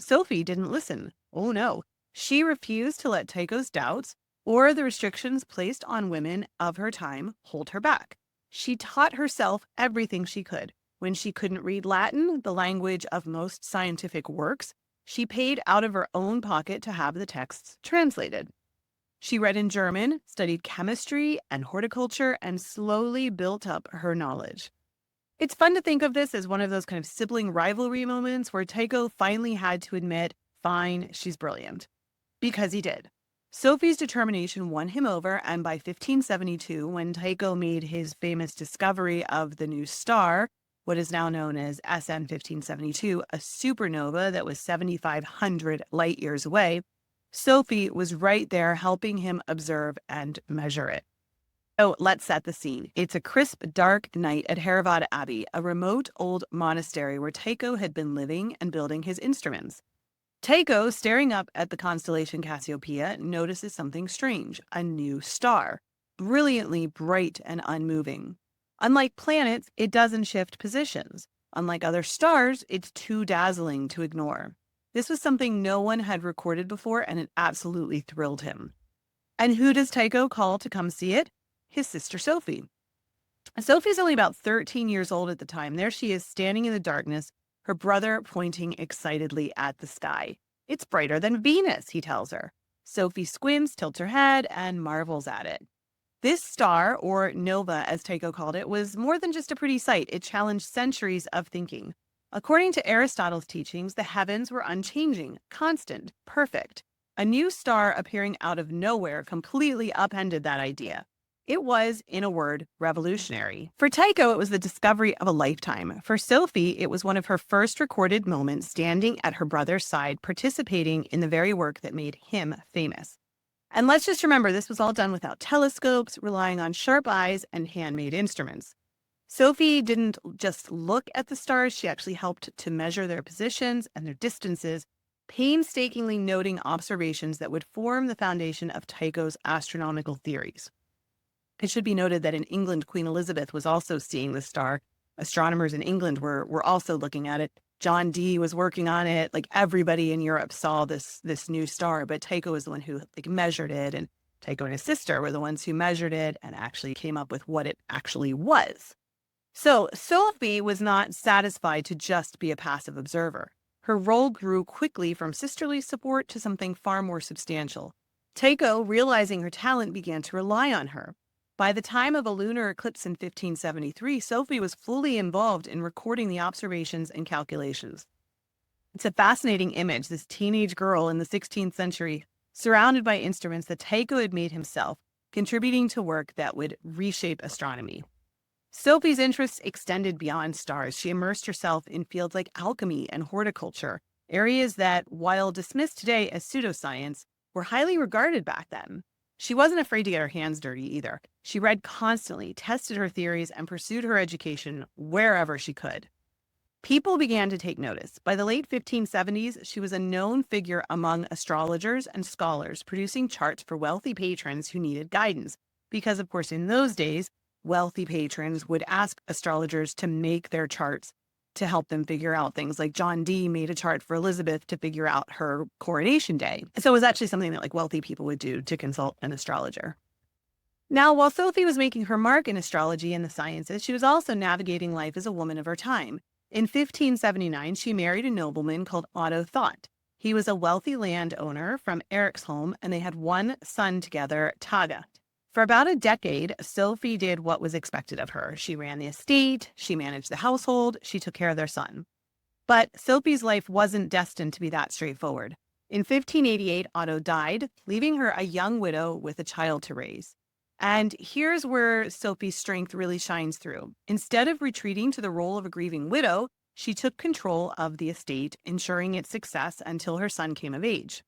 Sophie didn't listen. Oh no. She refused to let Tycho's doubts or the restrictions placed on women of her time hold her back. She taught herself everything she could. When she couldn't read Latin, the language of most scientific works, she paid out of her own pocket to have the texts translated. She read in German, studied chemistry and horticulture, and slowly built up her knowledge. It's fun to think of this as one of those kind of sibling rivalry moments where Tycho finally had to admit, fine, she's brilliant. Because he did. Sophie's determination won him over, and by 1572, when Tycho made his famous discovery of the new star, what is now known as SN 1572, a supernova that was 7,500 light years away, Sophie was right there helping him observe and measure it. So let's set the scene. It's a crisp, dark night at Heravad Abbey, a remote old monastery where Tycho had been living and building his instruments. Tycho, staring up at the constellation Cassiopeia, notices something strange, a new star, brilliantly bright and unmoving. Unlike planets, it doesn't shift positions. Unlike other stars, it's too dazzling to ignore. This was something no one had recorded before, and it absolutely thrilled him. And who does Tycho call to come see it? His sister Sophie. Sophie's only about 13 years old at the time. There she is, standing in the darkness, her brother pointing excitedly at the sky. It's brighter than Venus, he tells her. Sophie squints, tilts her head, and marvels at it. This star, or nova as Tycho called it, was more than just a pretty sight. It challenged centuries of thinking. According to Aristotle's teachings, the heavens were unchanging, constant, perfect. A new star appearing out of nowhere completely upended that idea. It was, in a word, revolutionary. For Tycho, it was the discovery of a lifetime. For Sophie, it was one of her first recorded moments standing at her brother's side, participating in the very work that made him famous. And let's just remember, this was all done without telescopes, relying on sharp eyes and handmade instruments. Sophie didn't just look at the stars, she actually helped to measure their positions and their distances, painstakingly noting observations that would form the foundation of Tycho's astronomical theories. It should be noted that in England, Queen Elizabeth was also seeing the star. Astronomers in England were also looking at it. John Dee was working on it. Like everybody in Europe saw this new star, but Tycho was the one who measured it, and Tycho and his sister were the ones who measured it and actually came up with what it actually was. So Sophie was not satisfied to just be a passive observer. Her role grew quickly from sisterly support to something far more substantial. Tycho, realizing her talent, began to rely on her. By the time of a lunar eclipse in 1573, Sophie was fully involved in recording the observations and calculations. It's a fascinating image, this teenage girl in the 16th century, surrounded by instruments that Tycho had made himself, contributing to work that would reshape astronomy. Sophie's interests extended beyond stars. She immersed herself in fields like alchemy and horticulture, areas that, while dismissed today as pseudoscience, were highly regarded back then. She wasn't afraid to get her hands dirty either. She read constantly, tested her theories, and pursued her education wherever she could. People began to take notice. By the late 1570s, she was a known figure among astrologers and scholars, producing charts for wealthy patrons who needed guidance. Because, of course, in those days, wealthy patrons would ask astrologers to make their charts to help them figure out things. Like John Dee made a chart for Elizabeth to figure out her coronation day. So it was actually something that wealthy people would do to consult an astrologer. Now, while Sophie was making her mark in astrology and the sciences, she was also navigating life as a woman of her time. In 1579, she married a nobleman called Otto Thott. He was a wealthy landowner from Eriksholm, and they had one son together, Tage. For about a decade, Sophie did what was expected of her. She ran the estate, she managed the household, she took care of their son. But Sophie's life wasn't destined to be that straightforward. In 1588, Otto died, leaving her a young widow with a child to raise. And here's where Sophie's strength really shines through. Instead of retreating to the role of a grieving widow, she took control of the estate, ensuring its success until her son came of age.